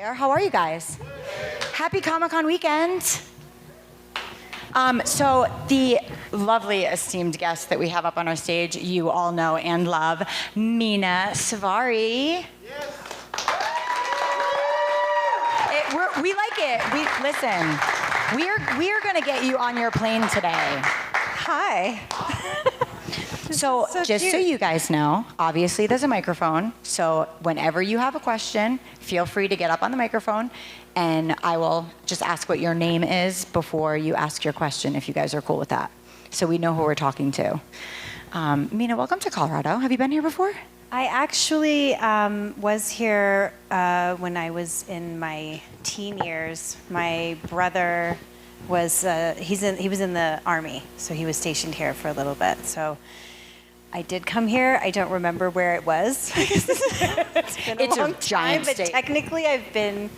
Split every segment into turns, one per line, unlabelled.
here. How are you guys? Happy Comic-Con weekend. So the lovely esteemed guest that we have up on our stage, you all know and love, Mena Suvari. Yes. We like it. We are going to get you on your plane today.
Hi.
So just
cute.
so you guys know, obviously there's a microphone. So whenever you have a question, feel free to get up on the microphone, and I will just ask what your name is before you ask your question, if you guys are cool with that, so we know who we're talking to. Mena, welcome to Colorado. Have you been here before?
I actually was here when I was in my teen years. My brother was he was in the Army, so he was stationed here for a little bit. So I did come here. I don't remember where it was. It's been a long
giant
time,
state.
but technically I've been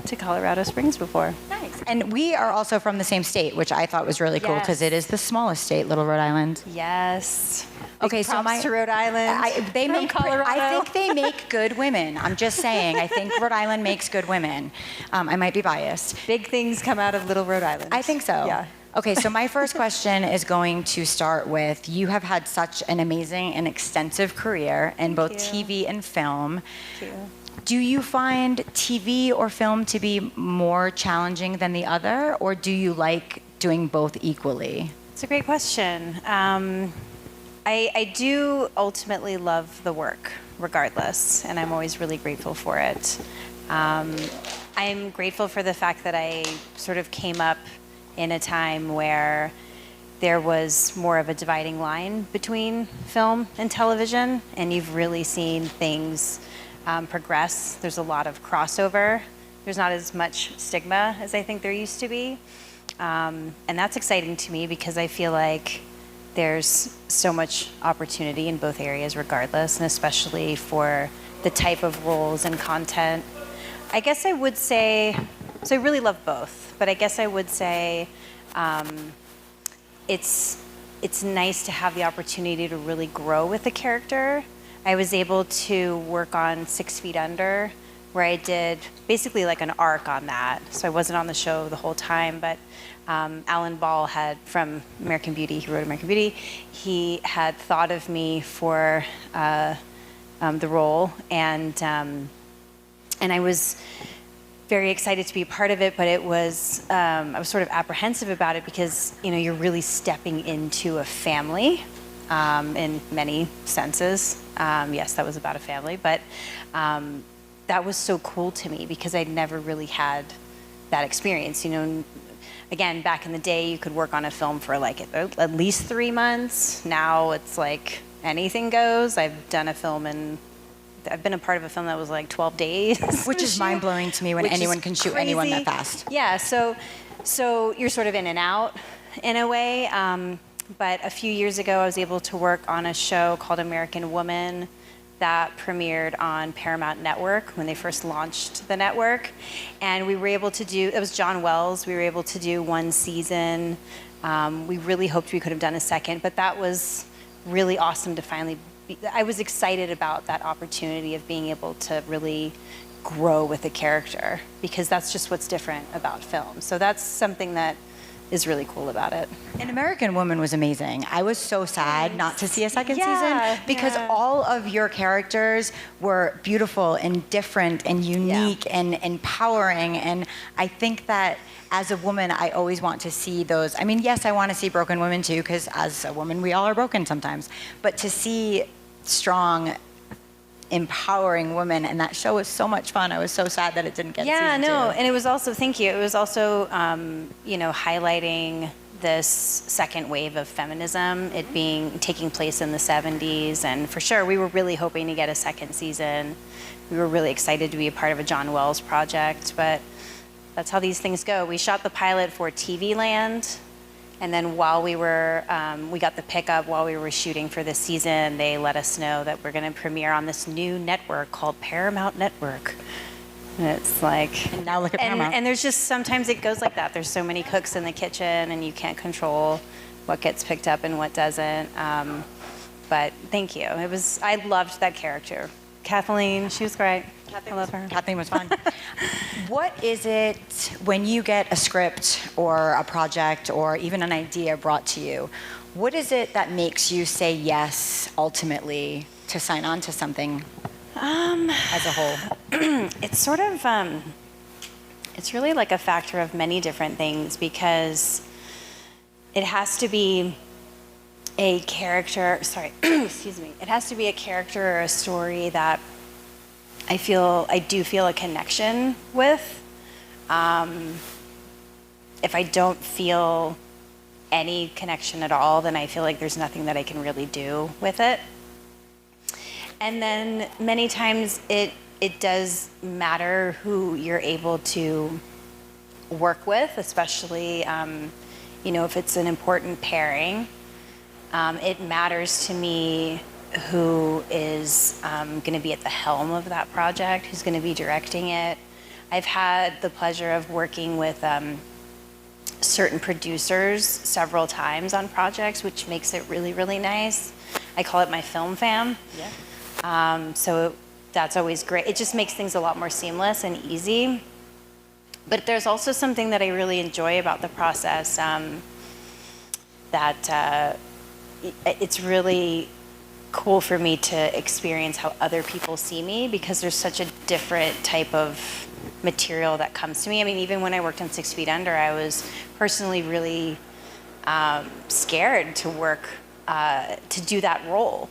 to Colorado Springs before.
Nice. And we are also from the same state, which I thought was really cool because
Yes.
it is the smallest state, Little Rhode Island.
Yes.
Okay,
Big props to Rhode Island.
I think
Colorado.
they make good women. I'm just saying. I think Rhode Island makes good women. I might be biased.
Big things come out of Little Rhode Island.
I think so.
Yeah.
Okay, so my first question is going to start with, you have had such an amazing and extensive career in both TV and film.
Thank you.
Do you find TV or film to be more challenging than the other, or do you like doing both equally?
It's a great question. I do ultimately love the work, regardless, and I'm always really grateful for it. I'm grateful for the fact that I sort of came up in a time where there was more of a dividing line between film and television, and you've really seen things progress. There's a lot of crossover. There's not as much stigma as I think there used to be. And that's exciting to me because I feel like there's so much opportunity in both areas regardless, and especially for the type of roles and content. I guess I would say, so I really love both, but I guess I would say it's nice to have the opportunity to really grow with a character. I was able to work on 6 Feet Under, where I did basically like an arc on that. So I wasn't on the show the whole time, but Alan Ball had, from American Beauty, he wrote American Beauty, he had thought of me for the role, and I was very excited to be a part of it, but it was, I was sort of apprehensive about it because, you know, you're really stepping into a family in many senses. Yes, that was about a family, but that was so cool to me because I'd never really had that experience. You know, again, back in the day, you could work on a film for like at least 3 months. Now it's like anything goes. I've been a part of a film that was like 12 days.
Which is mind-blowing to me when anyone can shoot anyone that fast.
Yeah, so you're sort of in and out in a way. But a few years ago, I was able to work on a show called American Woman that premiered on Paramount Network when they first launched the network. And we were able to do, it was John Wells, we were able to do 1 season. We really hoped we could have done a second, but that was really awesome to finally I was excited about that opportunity of being able to really grow with a character, because that's just what's different about film. So that's something that is really cool about it.
And American Woman was amazing. I was so sad not to see a second season because all of your characters were beautiful and different and unique and empowering. And I think that as a woman, I always want to see those. I mean, yes, I want to see broken women too, because as a woman, we all are broken sometimes. But to see strong, empowering women, and that show was so much fun. I was so sad that it didn't get season 2.
And it was also, thank you, it was also, you know, highlighting this second wave of feminism, it taking place in the 70s, and for sure, we were really hoping to get a second season. We were really excited to be a part of a John Wells project, but that's how these things go. We shot the pilot for TV Land, and then while we were, we got the pickup while we were shooting for this season, they let us know that we're gonna premiere on this new network called Paramount Network. And it's like...
And now look at Paramount.
And there's just, sometimes it goes like that. There's so many cooks in the kitchen and you can't control what gets picked up and what doesn't. But thank you. I loved that character. Kathleen, she was great. I love her.
Kathleen was fun. What is it when you get a script or a project or even an idea brought to you? What is it that makes you say yes ultimately to sign on to something as a whole?
It's sort of, it's really like a factor of many different things, because it has to be a character, excuse me, it has to be a character or a story that I do feel a connection with. If I don't feel any connection at all, then I feel like there's nothing that I can really do with it. And then many times it does matter who you're able to work with, especially, if it's an important pairing. It matters to me who is going to be at the helm of that project, who's going to be directing it. I've had the pleasure of working with certain producers several times on projects, which makes it really, really nice. I call it my film fam. Yeah. So that's always great. It just makes things a lot more seamless and easy. But there's also something that I really enjoy about the process, that it's really cool for me to experience how other people see me, because there's such a different type of material that comes to me. I mean, even when I worked on 6 Feet Under, I was personally really scared to work, to do that role,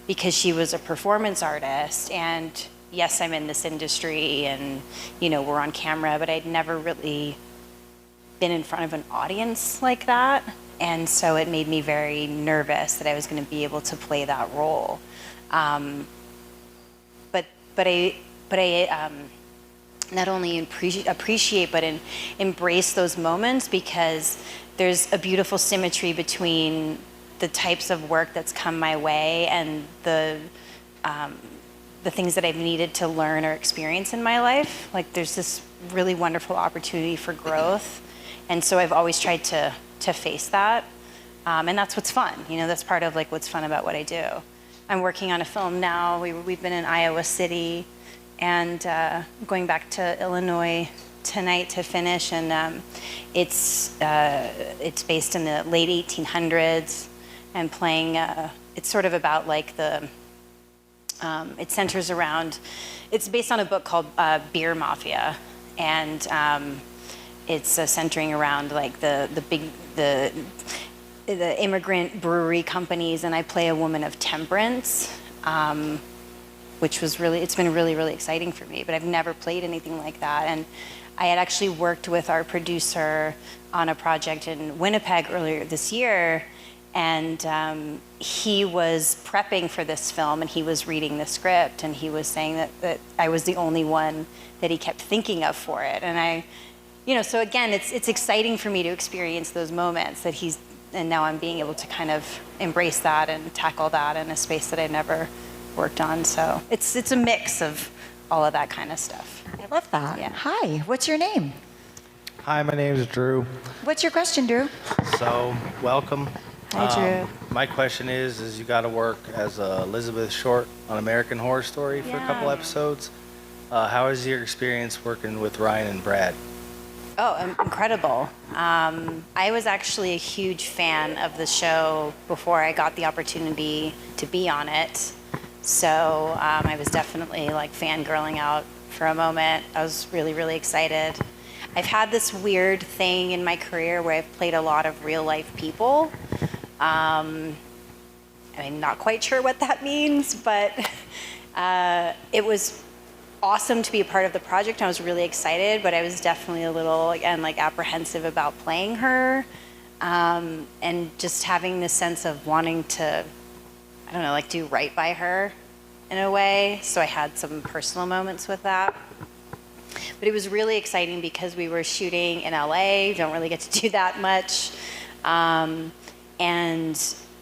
because she was a performance artist, and yes, I'm in this industry and, we're on camera, but I'd never really been in front of an audience like that. And so it made me very nervous that I was going to be able to play that role. But I not only appreciate but embrace those moments, because there's a beautiful symmetry between the types of work that's come my way and the things that I've needed to learn or experience in my life. Like, there's this really wonderful opportunity for growth, and so I've always tried to face that, and that's what's fun. That's part of what's fun about what I do. I'm working on a film now. We've been in Iowa City, and going back to Illinois tonight to finish, and it's based in the late 1800s, and playing. It's sort of about it centers around. It's based on a book called Beer Mafia, and it's centering around the immigrant brewery companies, and I play a woman of temperance, which was it's been really, really exciting for me, but I've never played anything like that. And I had actually worked with our producer on a project in Winnipeg earlier this year, and he was prepping for this film, and he was reading the script, and he was saying that I was the only one that he kept thinking of for it. And so again, it's exciting for me to experience those moments and now I'm being able to kind of embrace that and tackle that in a space that I never worked on. So it's a mix of all of that kind of stuff.
I love that.
Yeah.
Hi, what's your name?
Hi, my name is Drew.
What's your question, Drew?
So, welcome.
Hi, Drew.
My question is you got to work as Elizabeth Short on American Horror Story for a couple
Yeah.
episodes. How is your experience working with Ryan and Brad?
Oh, incredible. I was actually a huge fan of the show before I got the opportunity to be on it. So I was definitely fangirling out for a moment. I was really, really excited. I've had this weird thing in my career where I've played a lot of real life people. I'm not quite sure what that means, but it was awesome to be a part of the project. I was really excited, but I was definitely a little, again, apprehensive about playing her, and just having this sense of wanting to, I don't know, do right by her in a way. So I had some personal moments with that. But it was really exciting because we were shooting in LA, don't really get to do that much. And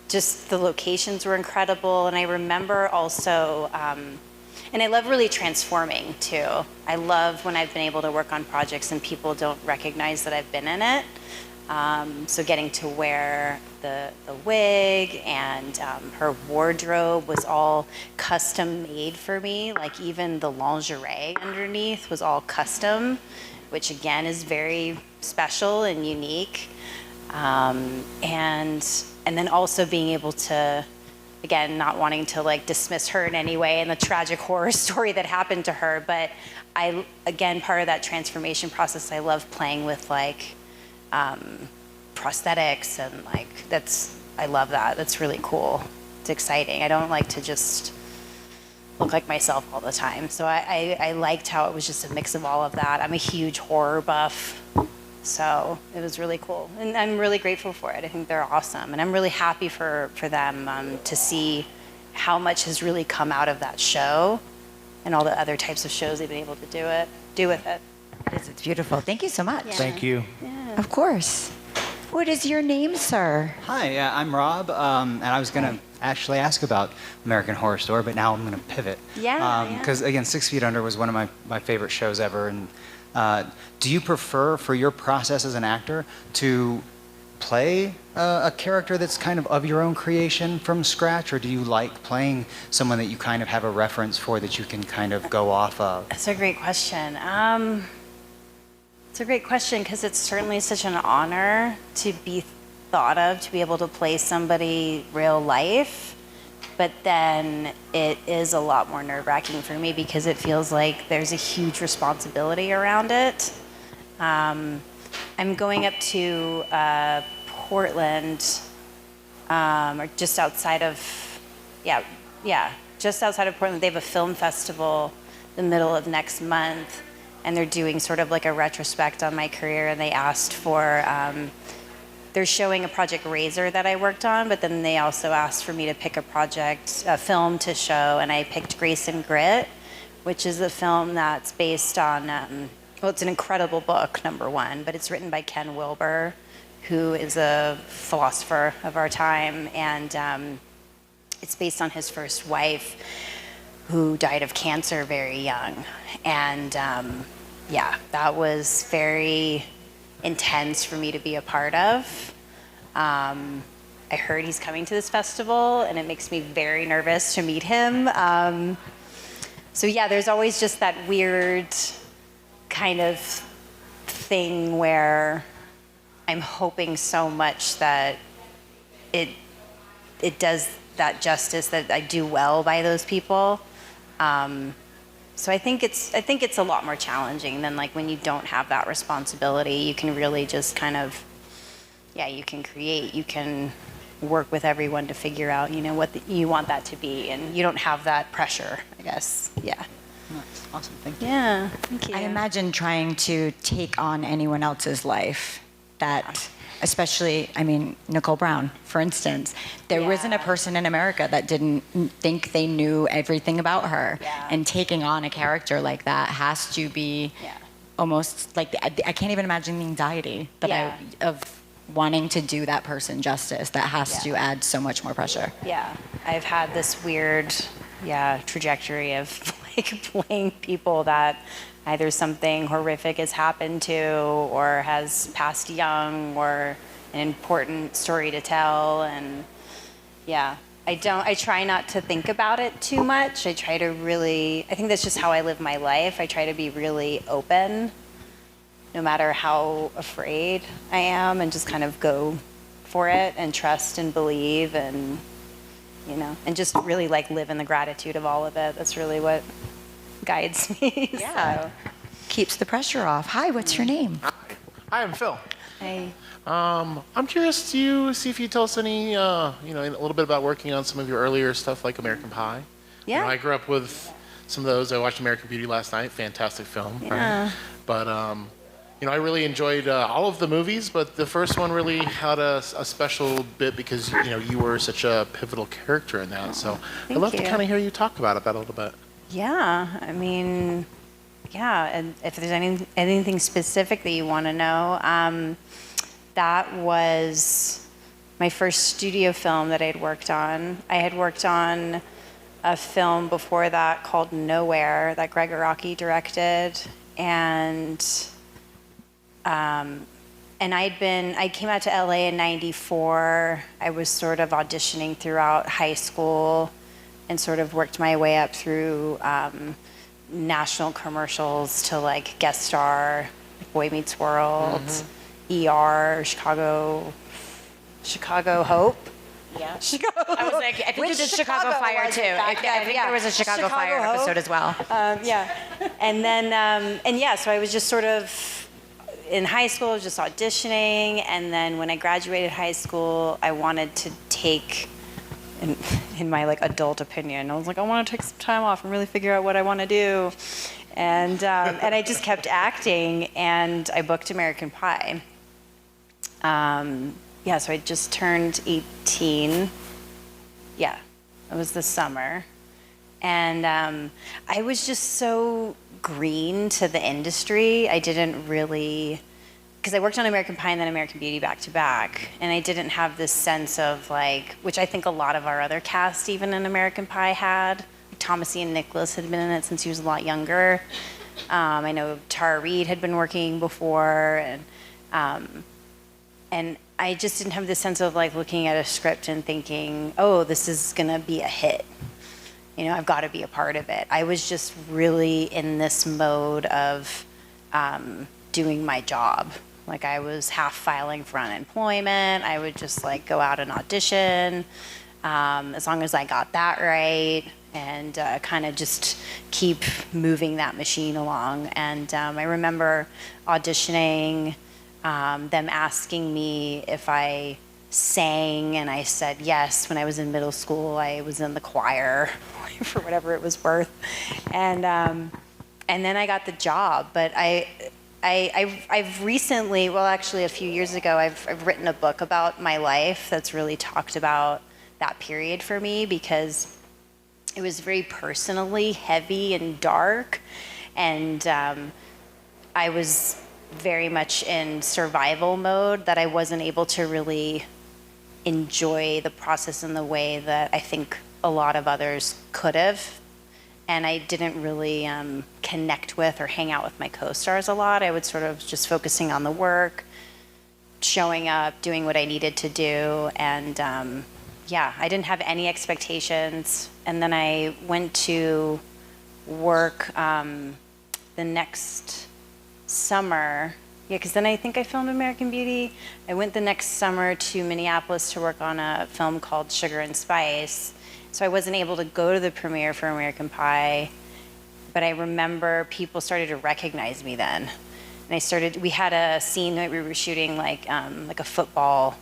just the locations were incredible. And I remember also, and I love really transforming too. I love when I've been able to work on projects and people don't recognize that I've been in it. So getting to wear the wig and her wardrobe was all custom made for me. Like even the lingerie underneath was all custom, which again is very special and unique. And then also being able to, again, not wanting to like dismiss her in any way and the tragic horror story that happened to her, but again, part of that transformation process, I love playing with like prosthetics and like I love that. That's really cool. It's exciting. I don't like to just look like myself all the time. So I liked how it was just a mix of all of that. I'm a huge horror buff, so it was really cool. And I'm really grateful for it. I think they're awesome. And I'm really happy for them to see how much has really come out of that show and all the other types of shows they've been able to do with it.
It's beautiful. Thank you so much.
Yeah.
Thank you.
Yeah.
Of course. What is your name, sir?
Hi, I'm Rob, and I was going to actually ask about American Horror Story, but now I'm going to pivot.
Yeah.
Because, again, 6 Feet Under was one of my favorite shows ever. And do you prefer, for your process as an actor, to play a character that's kind of your own creation from scratch, or do you like playing someone that you kind of have a reference for that you can kind of go off of?
That's a great question. It's a great question because it's certainly such an honor to be thought of, to be able to play somebody real life. But then it is a lot more nerve-wracking for me because it feels like there's a huge responsibility around it. I'm going up to Portland, or just outside of, just outside of Portland. They have a film festival the middle of next month. And they're doing sort of like a retrospect on my career, and they asked for, they're showing a Project Razor that I worked on, but then they also asked for me to pick a film to show, and I picked Grace and Grit, which is a film that's based on, well, it's an incredible book, number one, but it's written by Ken Wilber, who is a philosopher of our time, and it's based on his first wife, who died of cancer very young. And that was very intense for me to be a part of. I heard he's coming to this festival, and it makes me very nervous to meet him. There's always just that weird kind of thing where I'm hoping so much that it does that justice, that I do well by those people. So I think it's a lot more challenging than like when you don't have that responsibility. You can really just kind of, you can create, you can work with everyone to figure out, what you want that to be, and you don't have that pressure, I guess. Yeah.
Nice. Awesome. Thank you.
Yeah. Thank you.
I imagine trying to take on anyone else's life that, especially, Nicole Brown, for instance, there wasn't a person in America that didn't think they knew everything about her.
Yeah.
And taking on a character like that has to be almost like, I can't even imagine the anxiety that of wanting to do that person justice. That has to add so much more pressure.
Yeah. I've had this weird, trajectory of like playing people that either something horrific has happened to, or has passed young, or an important story to tell. And I try not to think about it too much. I think that's just how I live my life. I try to be really open, no matter how afraid I am, and just kind of go for it and trust and believe, and, and just really like live in the gratitude of all of it. That's really what guides me.
Yeah.
So.
Keeps the pressure off. Hi, what's your name?
Hi, I'm Phil.
Hey.
I'm curious to see if you tell us any, a little bit about working on some of your earlier stuff like American Pie.
Yeah.
I grew up with some of those. I watched American Beauty last night. Fantastic film.
Yeah.
Right? But, I really enjoyed all of the movies, but the first one really had a special bit because, you were such a pivotal character in that. So I'd love to kind of hear you talk about it that a little bit.
Yeah. And if there's anything specific that you want to know, that was my first studio film that I had worked on. I had worked on a film before that called Nowhere that Greg Araki directed, and I came out to LA in '94. I was sort of auditioning throughout high school and sort of worked my way up through national commercials to like guest star, like Boy Meets World, ER, Chicago Hope.
Yeah.
I was like, I think
Which
you did
Chicago
Fire
was
too.
it back then?
I think there was a Chicago Fire
Hope.
episode as well. And then, so I was just sort of in high school, just auditioning. And then when I graduated high school, I wanted to take, in my like adult opinion, I was like, I want to take some time off and really figure out what I want to do. And I just kept acting, and I booked American Pie. So I just turned 18. Yeah, it was this summer. And I was just so green to the industry. I didn't really, because I worked on American Pie and then American Beauty back to back. And I didn't have this sense of like, which I think a lot of our other cast, even in American Pie, had. Thomas Ian Nicholas had been in it since he was a lot younger. I know Tara Reid had been working before. And I just didn't have this sense of like looking at a script and thinking, oh, this is gonna be a hit. You know, I've got to be a part of it. I was just really in this mode of doing my job. Like I was half filing for unemployment. I would just like go out and audition as long as I got that right, and kind of just keep moving that machine along. And I remember auditioning, them asking me if I sang, and I said yes. When I was in middle school, I was in the choir for whatever it was worth, and then I got the job. But I've recently, well, actually a few years ago, I've written a book about my life that's really talked about that period for me, because it was very personally heavy and dark, and I was very much in survival mode, that I wasn't able to really enjoy the process in the way that I think a lot of others could have. And I didn't really connect with or hang out with my co-stars a lot. I would sort of just focusing on the work, showing up, doing what I needed to do. And I didn't have any expectations. And then I went to work the next summer. Yeah, because then I think I filmed American Beauty. I went the next summer to Minneapolis to work on a film called Sugar and Spice. So I wasn't able to go to the premiere for American Pie, but I remember people started to recognize me then. And we had a scene that we were shooting like a football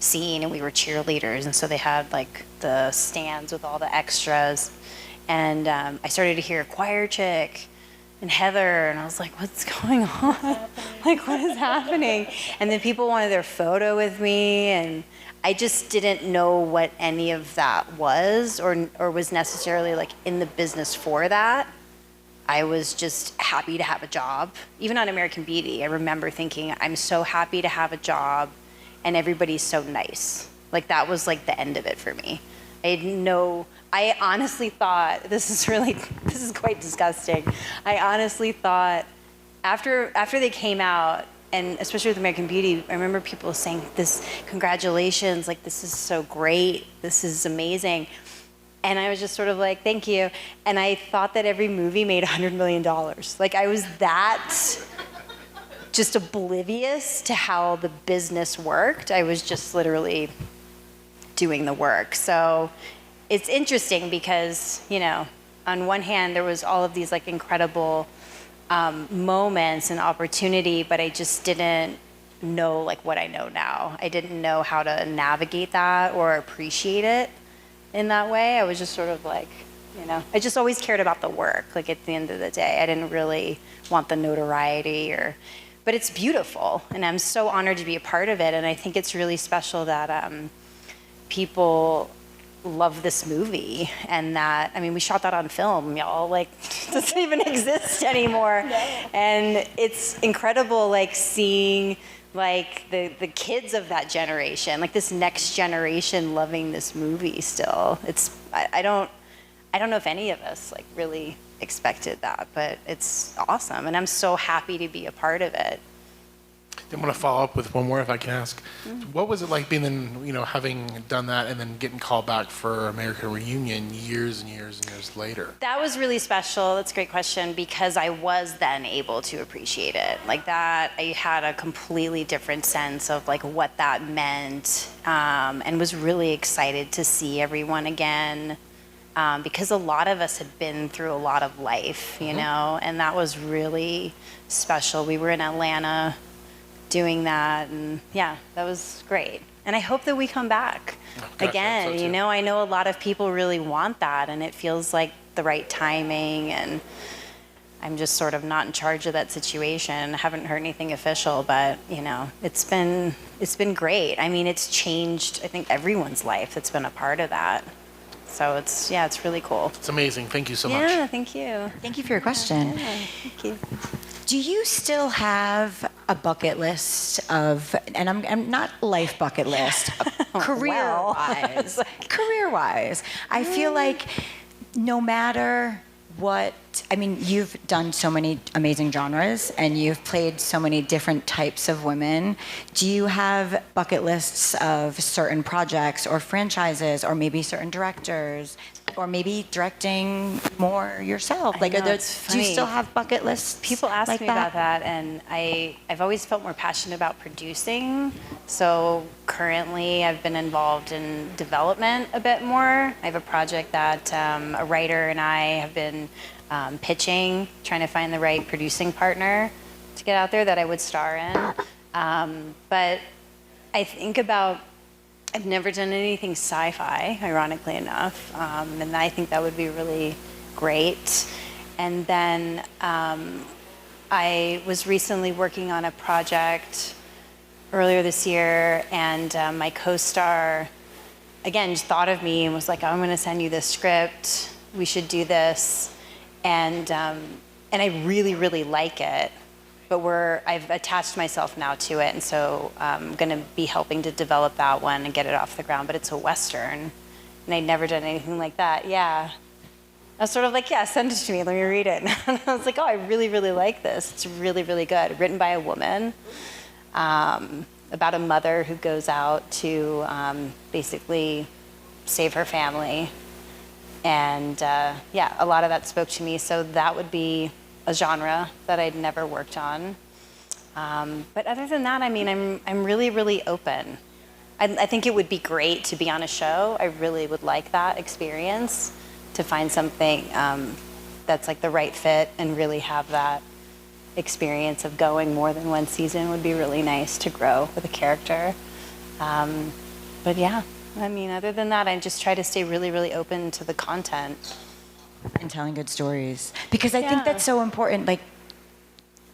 scene, and we were cheerleaders, and so they had like the stands with all the extras. And I started to hear choir chick and Heather, and I was like, what's going on? Like, what is happening? And then people wanted their photo with me, and I just didn't know what any of that was, or was necessarily like in the business for that. I was just happy to have a job. Even on American Beauty, I remember thinking, I'm so happy to have a job, and everybody's so nice. Like that was like the end of it for me. I honestly thought, this is quite disgusting. I honestly thought after they came out, and especially with American Beauty, I remember people saying, congratulations, like this is so great, this is amazing. And I was just sort of like, thank you. And I thought that every movie made $100 million. Like I was that just oblivious to how the business worked. I was just literally doing the work. So it's interesting because, you know, on one hand, there was all of these like incredible moments and opportunity, but I just didn't know like what I know now. I didn't know how to navigate that or appreciate it in that way. I was just sort of like, you know, I just always cared about the work. Like at the end of the day, I didn't really want the notoriety but it's beautiful, and I'm so honored to be a part of it. And I think it's really special that people love this movie, and that, I mean, we shot that on film, y'all, like it doesn't even exist anymore. No. And it's incredible, like seeing like the kids of that generation, like this next generation loving this movie still. I don't know if any of us like really expected that, but it's awesome, and I'm so happy to be a part of it.
I want to follow up with one more, if I can ask. What was it like being in, having done that and then getting called back for American Reunion years and years and years later?
That was really special. That's a great question, because I was then able to appreciate it. Like that, I had a completely different sense of like what that meant, and was really excited to see everyone again. Because a lot of us had been through a lot of life, and that was really special. We were in Atlanta doing that, and yeah, that was great. And I hope that we come back again. I know a lot of people really want that, and it feels like the right timing, and I'm just sort of not in charge of that situation. I haven't heard anything official, but it's been great. I mean, it's changed, I think, everyone's life that's been a part of that. So it's really cool.
It's amazing. Thank you so much.
Yeah, thank you.
Thank you for your question.
Yeah, thank you.
Do you still have a bucket list of, and I'm not life bucket list, career-wise? Career-wise, I feel like no matter what, I mean, you've done so many amazing genres and you've played so many different types of women. Do you have bucket lists of certain projects or franchises or maybe certain directors? Or maybe directing more yourself. Like,
know,
do
it's
you
funny.
still have bucket lists?
People ask
like
me about that, and I've always felt more passionate about producing. So currently, I've been involved in development a bit more. I have a project that a writer and I have been pitching, trying to find the right producing partner to get out there that I would star in. But I think about, I've never done anything sci-fi, ironically enough, and I think that would be really great. And then I was recently working on a project earlier this year, and my co-star, again, just thought of me and was like, I'm going to send you this script. We should do this. And I really, really like it. But I've attached myself now to it, and so I'm going to be helping to develop that one and get it off the ground. But it's a Western, and I'd never done anything like that. Yeah. I was sort of like, yeah, send it to me. Let me read it. And I was like, oh, I really, really like this. It's really, really good. Written by a woman, about a mother who goes out to basically save her family. And yeah, a lot of that spoke to me. So that would be a genre that I'd never worked on. But other than that, I mean, I'm really, really open. I think it would be great to be on a show. I really would like that experience, to find something that's like the right fit and really have that experience of going more than one season would be really nice to grow with a character. But yeah, I mean, other than that, I just try to stay really, really open to the content.
And telling good stories, because I think that's so important. Like,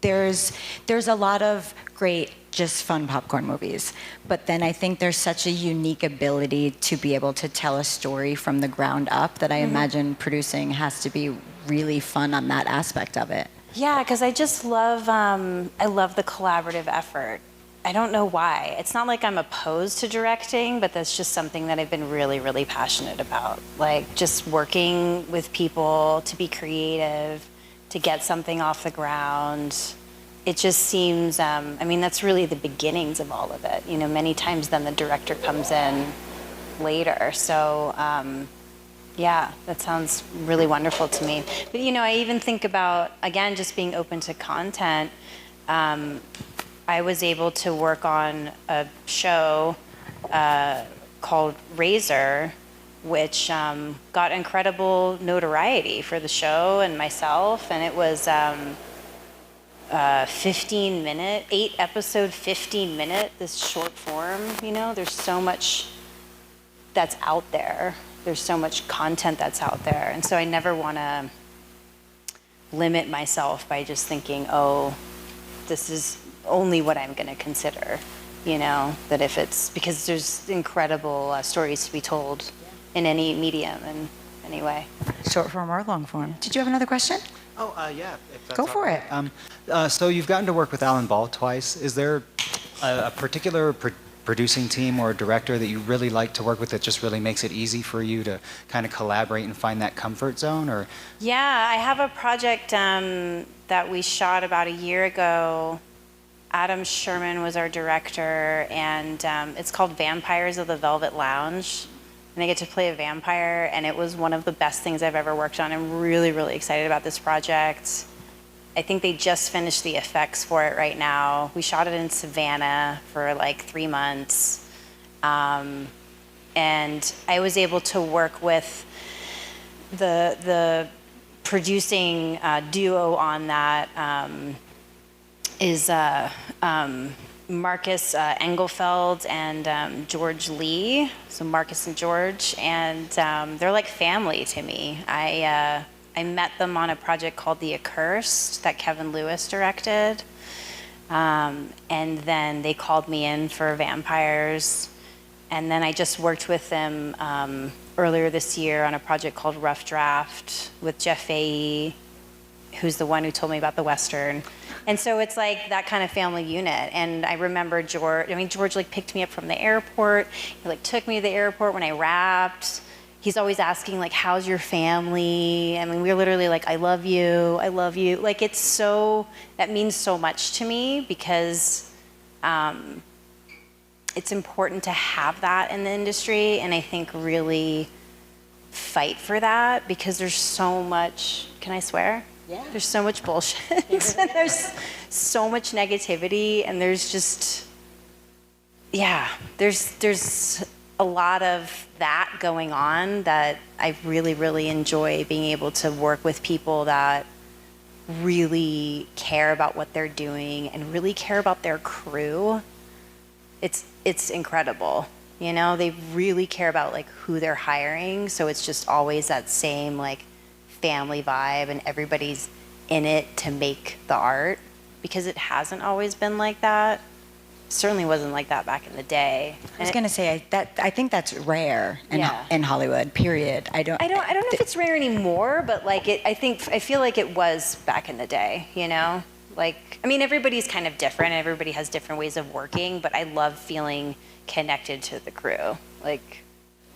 there's a lot of great, just fun popcorn movies, but then I think there's such a unique ability to be able to tell a story from the ground up that I imagine producing has to be really fun on that aspect of it.
Yeah, because I just love I love the collaborative effort. I don't know why. It's not like I'm opposed to directing, but that's just something that I've been really, really passionate about. Like, just working with people to be creative, to get something off the ground. It just seems, I mean, that's really the beginnings of all of it. Many times then the director comes in later. So, yeah, that sounds really wonderful to me. But, I even think about, again, just being open to content. I was able to work on a show called Razor, which got incredible notoriety for the show and myself. And it was 15-minute, 8-episode, 15-minute, this short form. There's so much that's out there. There's so much content that's out there. And so I never want to limit myself by just thinking, oh, this is only what I'm going to consider, that if it's, because there's incredible stories to be told in any medium in any way.
Short form or long form. Did you have another question?
Oh, yeah. If that's
Go for
all right. So you've gotten to work with Alan Ball twice. Is there a particular producing team or director that you really like to work with that just really makes it easy for you to kind of collaborate and find that comfort zone? Or
Yeah, I have a project that we shot about a year ago Adam Sherman was our director, and it's called Vampires of the Velvet Lounge. And I get to play a vampire, and it was one of the best things I've ever worked on. I'm really, really excited about this project. I think they just finished the effects for it right now. We shot it in Savannah for like 3 months. And I was able to work with the producing duo on that is Marcus Engelfeld and George Lee. So Marcus and George, and they're like family to me. I met them on a project called The Accursed that Kevin Lewis directed. And then they called me in for Vampires. And then I just worked with them earlier this year on a project called Rough Draft with Jeff Fahey, who's the one who told me about the Western. And so it's like that kind of family unit. And I remember George like picked me up from the airport. He like took me to the airport when I wrapped. He's always asking like, how's your family? I mean, we're literally like, I love you, I love you. Like that means so much to me because it's important to have that in the industry, and I think really fight for that because there's so much, can I swear?
Yeah.
There's so much bullshit. There's so much negativity, and there's just, there's a lot of that going on that I really, really enjoy being able to work with people that really care about what they're doing and really care about their crew. It's incredible. You know, they really care about like who they're hiring. So it's just always that same like family vibe, and everybody's in it to make the art, because it hasn't always been like that. Certainly wasn't like that back in the day.
I was going to say I think that's rare in Hollywood. Period. I don't know
if it's rare anymore, but like I feel like it was back in the day, you know? Like, I mean, everybody's kind of different. Everybody has different ways of working, but I love feeling connected to the crew. Like,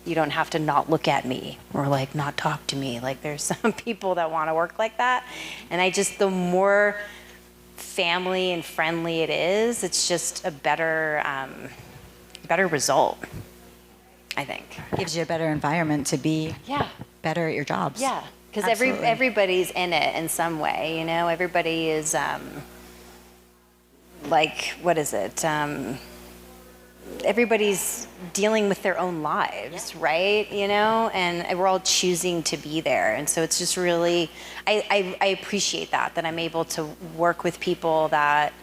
you don't have to not look at me or like not talk to me. Like, there's some people that want to work like that. And the more family and friendly it is, it's just a better result, I think.
Gives you a better environment to be better at your jobs.
Yeah. Because everybody's in it in some way, you know? Everybody is, everybody's dealing with their own lives, right? You know? And we're all choosing to be there. And so it's just really, I appreciate that I'm able to work with people that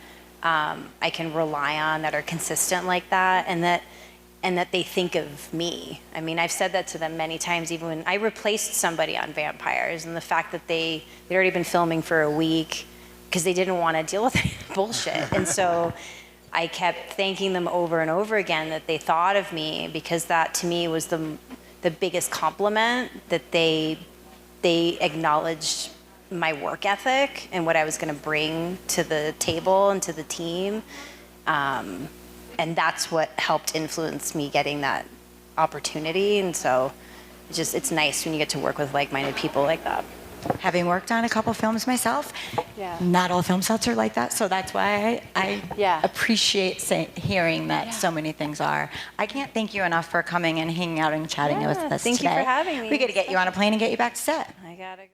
I can rely on, that are consistent like that, and that they think of me. I mean, I've said that to them many times, even when I replaced somebody on Vampires, and the fact that they'd already been filming for a week because they didn't want to deal with bullshit. And so I kept thanking them over and over again that they thought of me, because that to me was the biggest compliment, that they acknowledged my work ethic and what I was going to bring to the table and to the team. And that's what helped influence me getting that opportunity. And so it's nice when you get to work with like-minded people like that.
Having worked on a couple films myself, not all film sets are like that. So that's why I appreciate hearing that so many things are. I can't thank you enough for coming and hanging out and chatting with us today.
Thank you for having me.
We got to get you on a plane and get you back to set.
I gotta